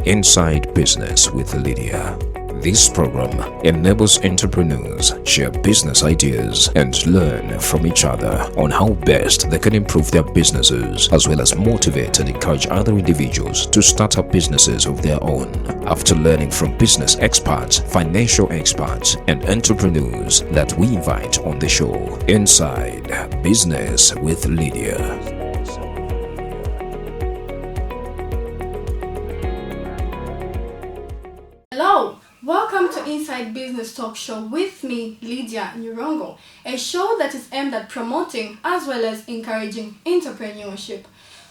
Inside Business with Lydia. This program enables entrepreneurs share business ideas and learn from each other on how best they can improve their businesses, as well as motivate and encourage other individuals to start up businesses of their own. After learning from business experts, financial experts, and entrepreneurs that we invite on the show, Inside Business with Lydia. Hello, welcome to Inside Business Talk Show with me, Lydia Nyurongo, a show that is aimed at promoting as well as encouraging entrepreneurship.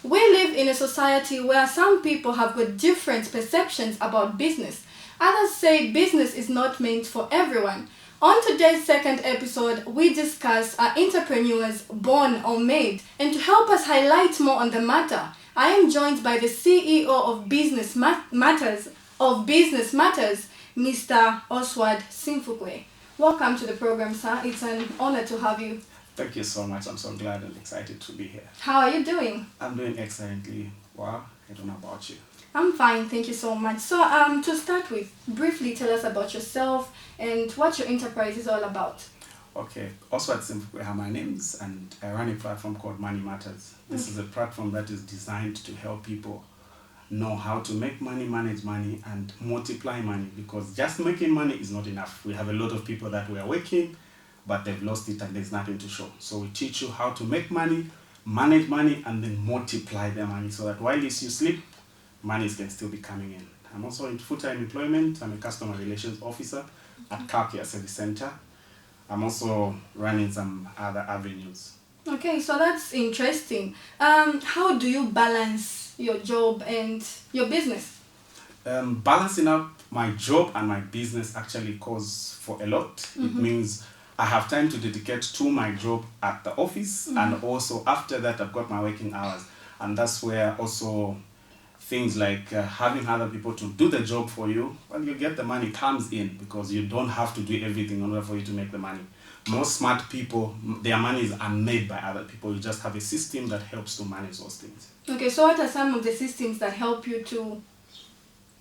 We live in a society where some people have got different perceptions about business. Others say business is not meant for everyone. On today's second episode, we discuss are entrepreneurs born or made? And to help us highlight more on the matter, I am joined by the CEO of Business Matters, Mr. Oswald Simfukwe. Welcome to the program, sir. It's an honor to have you. Thank you so much. I'm so glad and excited to be here. How are you doing? I'm doing excellently. Wow, I don't know about you. I'm fine, thank you so much. So, to start with, briefly tell us about yourself and what your enterprise is all about. Okay, Oswald Simfukwe, my name is, and I run a platform called Money Matters. This is a platform that is designed to help people know how to make money, manage money, and multiply money, because just making money is not enough. We have a lot of people that we are working, but they've lost it and there's nothing to show. So we teach you how to make money, manage money, and then multiply the money so that while you sleep, money can still be coming in. I'm also in full-time employment. I'm a customer relations officer at Car Care Service Center. I'm also running some other avenues. Okay, so that's interesting. How do you balance your job and your business? Balancing out my job and my business actually calls for a lot. It means I have time to dedicate to my job at the office, and also after that I've got my working hours. And that's where also things like having other people to do the job for you, when you get the money comes in, because you don't have to do everything in order for you to make the money. Most smart people, their monies are made by other people. You just have a system that helps to manage those things. Okay, so what are some of the systems that help you to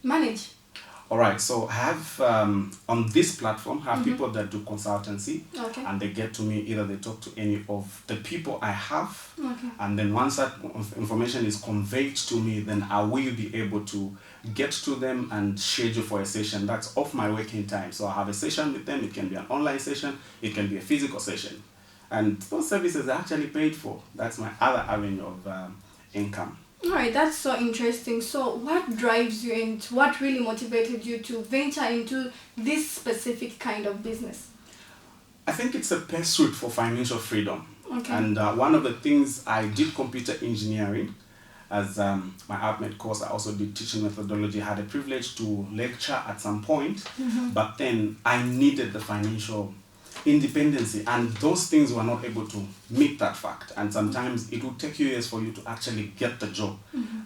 manage? All right, so I have on this platform, I have people that do consultancy, and they get to me, either they talk to any of the people I have, and then once that information is conveyed to me, then I will be able to get to them and schedule for a session that's off my working time. So I have a session with them. It can be an online session, it can be a physical session, and those services are actually paid for. That's my other avenue of income. Alright, that's so interesting. So what drives you and what really motivated you to venture into this specific kind of business? I think it's a pursuit for financial freedom. Okay. And one of the things, I did computer engineering as my ultimate course. I also did teaching methodology. I had a privilege to lecture at some point, but then I needed the financial independency, and those things were not able to meet that fact. And sometimes it will take you years for you to actually get the job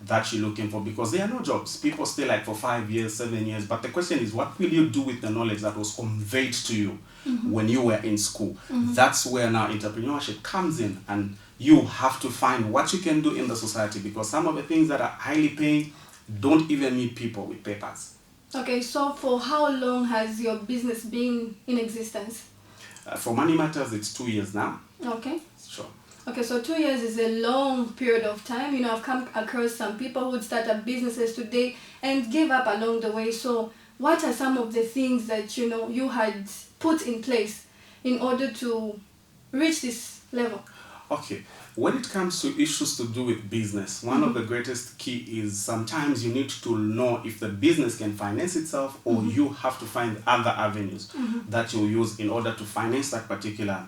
that you're looking for, because there are no jobs. People stay like for 5 years, 7 years, but the question is, what will you do with the knowledge that was conveyed to you when you were in school? That's where now entrepreneurship comes in, and you have to find what you can do in the society, because some of the things that are highly paying don't even meet people with papers. Okay, so for how long has your business been in existence? For Money Matters, it's 2 years now. Okay. Sure. Okay, so 2 years is a long period of time. You know, I've come across some people who would start up businesses today and give up along the way. So what are some of the things that, you know, you had put in place in order to reach this level? Okay, when it comes to issues to do with business, one of the greatest key is sometimes you need to know if the business can finance itself, or you have to find other avenues that you'll use in order to finance that particular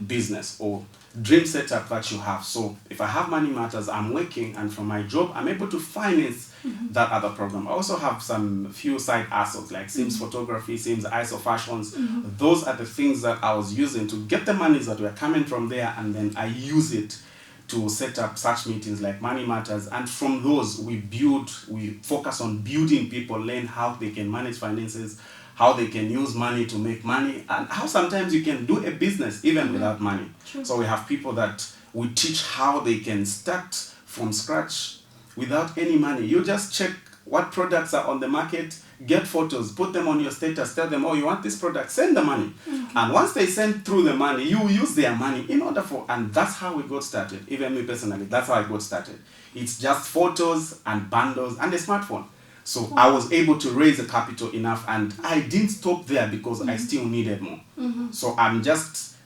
business or dream setup that you have. So if I have Money Matters, I'm working, and from my job I'm able to finance that other program. I also have some few side assets like Sims photography, Sims ISO fashions. Those are the things that I was using to get the monies that were coming from there, and then I use it to set up such meetings like Money Matters. And from those we focus on building people, learn how they can manage finances, how they can use money to make money, and how sometimes you can do a business even without money. True. So we have people that we teach how they can start from scratch without any money. You just check what products are on the market, get photos, put them on your status, tell them, oh, you want this product, send the money. And once they send through the money, you use their money in order for, and that's how we got started. Even me personally, that's how I got started. It's just photos and bundles and a smartphone. So I was able to raise the capital enough, and I didn't stop there because I still needed more. So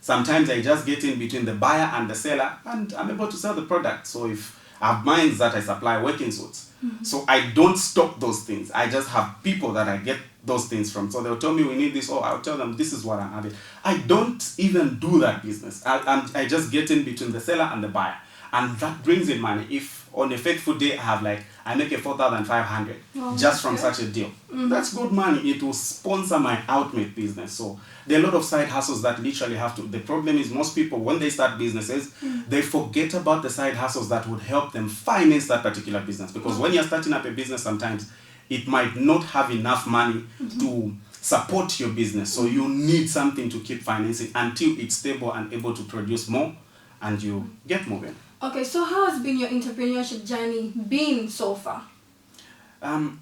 sometimes I just get in between the buyer and the seller, and I'm able to sell the product. So if I have mines that I supply working suits. So I don't stock those things. I just have people that I get those things from. So they'll tell me we need this, or I'll tell them this is what I'm having. I don't even do that business. I just get in between the seller and the buyer. And that brings in money. If on a faithful day I make a 4,500 just from such a deal. That's good money. It will sponsor my outmate business. So there are a lot of side hustles that literally have to. The problem is most people, when they start businesses, they forget about the side hustles that would help them finance that particular business. Because when you're starting up a business, sometimes it might not have enough money to support your business. So you need something to keep financing until it's stable and able to produce more, and you get moving. Okay, so how has been your entrepreneurship journey been so far?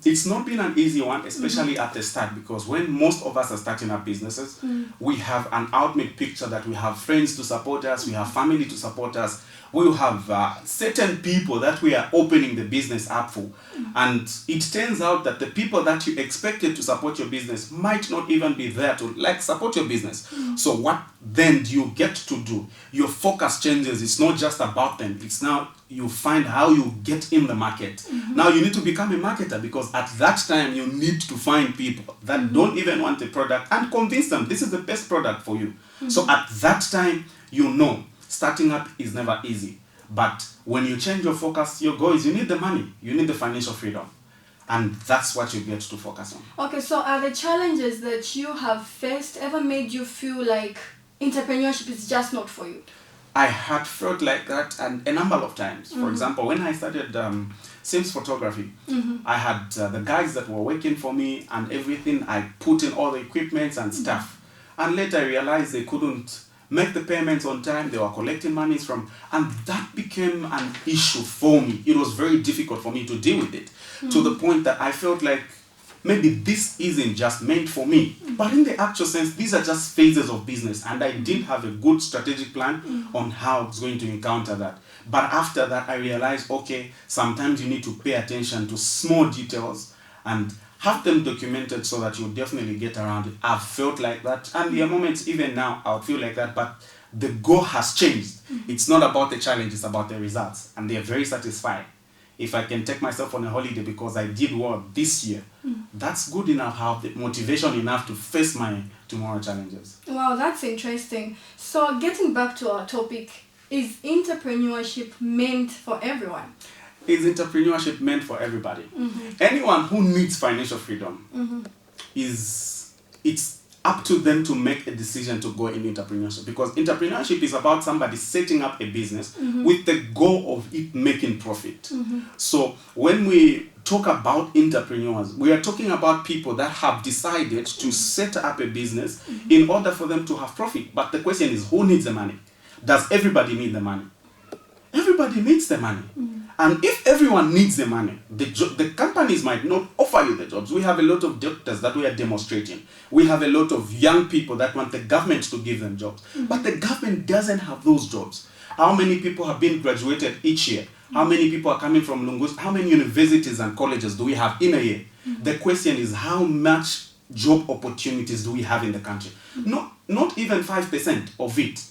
It's not been an easy one, especially at the start, because when most of us are starting up businesses, we have an outmate picture that we have friends to support us, we have family to support us, we have certain people that we are opening the business up for. And it turns out that the people that you expected to support your business might not even be there to support your business. So what then do you get to do? Your focus changes. It's not just about them. It's now you find how you get in the market. Now you need to become a marketer, because at that time you need to find people that don't even want a product and convince them this is the best product for you. So at that time, starting up is never easy. But when you change your focus, your goal is you need the money, you need the financial freedom. And that's what you get to focus on. Okay, so are the challenges that you have faced ever made you feel like entrepreneurship is just not for you? I had felt like that and a number of times. For example, when I started Sims photography, I had the guys that were working for me and everything. I put in all the equipment and stuff. And later I realized they couldn't make the payments on time. They were collecting monies from, and that became an issue for me. It was very difficult for me to deal with it, to the point that I felt like maybe this isn't just meant for me. But in the actual sense, these are just phases of business, and I didn't have a good strategic plan on how I was going to encounter that. But after that, I realized, okay, sometimes you need to pay attention to small details and have them documented so that you'll definitely get around it. I've felt like that, and there are moments even now I would feel like that, but the goal has changed. It's not about the challenge, it's about the results, and they're very satisfying. If I can take myself on a holiday because I did well this year, that's good enough. I have the motivation enough to face my tomorrow challenges. Wow, that's interesting. So getting back to our topic, is entrepreneurship meant for everyone? Is entrepreneurship meant for everybody? Anyone who needs financial freedom, it's up to them to make a decision to go in entrepreneurship, because entrepreneurship is about somebody setting up a business with the goal of it making profit. So when we talk about entrepreneurs, we are talking about people that have decided to set up a business in order for them to have profit. But the question is, who needs the money? Does everybody need the money? Everybody needs the money. And if everyone needs the money, the companies might not offer you the jobs. We have a lot of doctors that we are demonstrating. We have a lot of young people that want the government to give them jobs. But the government doesn't have those jobs. How many people have been graduated each year? How many people are coming from Lungus? How many universities and colleges do we have in a year? The question is, how much job opportunities do we have in the country? Not even 5% of it.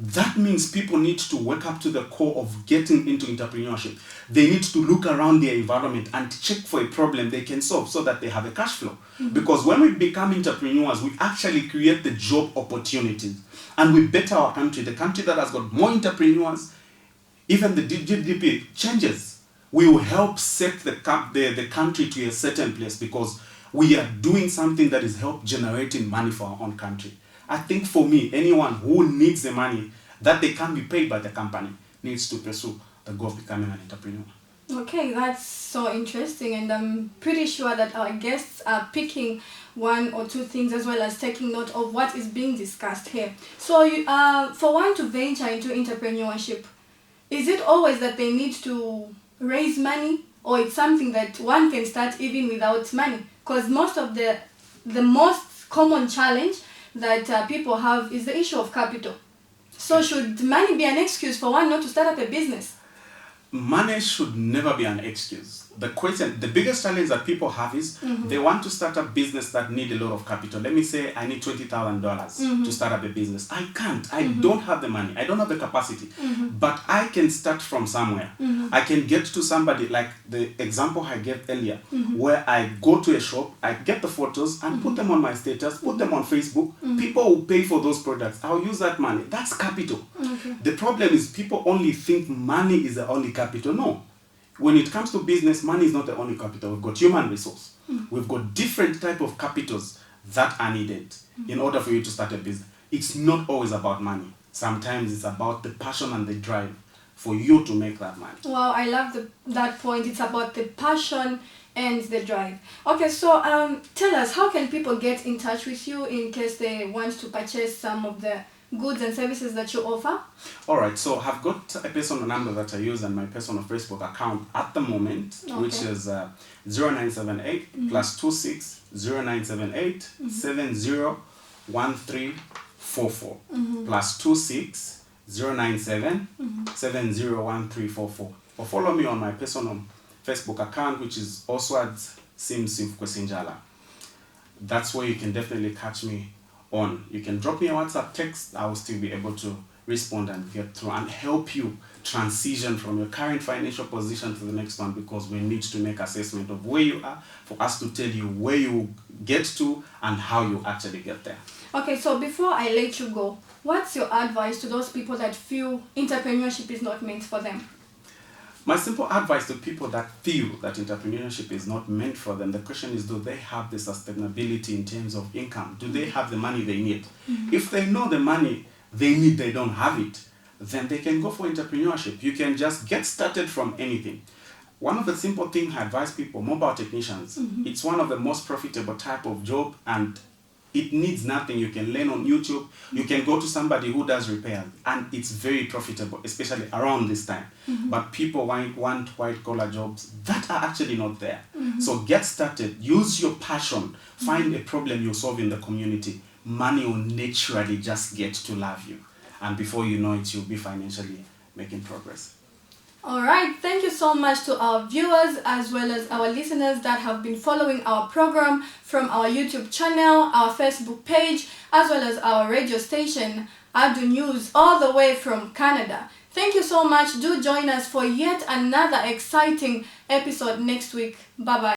That means people need to wake up to the core of getting into entrepreneurship. They need to look around their environment and check for a problem they can solve so that they have a cash flow. Because when we become entrepreneurs, we actually create the job opportunities. And we better our country. The country that has got more entrepreneurs, even the GDP changes. We will help set the country to a certain place, because we are doing something that is help generating money for our own country. I think for me, anyone who needs the money that they can be paid by the company needs to pursue the goal of becoming an entrepreneur. Okay, that's so interesting, and I'm pretty sure that our guests are picking one or two things as well as taking note of what is being discussed here. So for one to venture into entrepreneurship, is it always that they need to raise money or it's something that one can start even without money? Because most of the most common challenge that people have is the issue of capital. So should money be an excuse for one not to start up a business? Money should never be an excuse. The biggest challenge that people have is they want to start a business that need a lot of capital. Let me say I need $20,000 to start up a business. I can't. I don't have the money. I don't have the capacity. But I can start from somewhere. I can get to somebody like the example I gave earlier, where I go to a shop, I get the photos and put them on my status, put them on Facebook. People will pay for those products. I'll use that money. That's capital. The problem is people only think money is the only capital. No. When it comes to business, money is not the only capital. We've got human resource. We've got different type of capitals that are needed in order for you to start a business. It's not always about money. Sometimes it's about the passion and the drive for you to make that money. Wow, I love that point. It's about the passion and the drive. Okay, so tell us, how can people get in touch with you in case they want to purchase some of the goods and services that you offer? Alright, so I've got a personal number that I use on my personal Facebook account at the moment, which is 0978 plus 26 0978 701344 plus 26 097 701344. Or follow me on my personal Facebook account, which is also at Simsim Kwesinjala. That's where you can definitely catch me on. You can drop me a WhatsApp text. I will still be able to respond and get through and help you transition from your current financial position to the next one, because we need to make assessment of where you are for us to tell you where you get to and how you actually get there. Okay, so before I let you go, what's your advice to those people that feel entrepreneurship is not meant for them? My simple advice to people that feel that entrepreneurship is not meant for them, the question is, do they have the sustainability in terms of income? Do they have the money they need? If they know the money they need, they don't have it, then they can go for entrepreneurship. You can just get started from anything. One of the simple things I advise people, mobile technicians, it's one of the most profitable type of job, and it needs nothing. You can learn on YouTube. You can go to somebody who does repair, and it's very profitable, especially around this time. But people want white-collar jobs that are actually not there. So get started. Use your passion. Find a problem you solve in the community. Money will naturally just get to love you. And before you know it, you'll be financially making progress. Alright, thank you so much to our viewers as well as our listeners that have been following our program from our YouTube channel, our Facebook page, as well as our radio station, Adu News, all the way from Canada. Thank you so much. Do join us for yet another exciting episode next week. Bye-bye.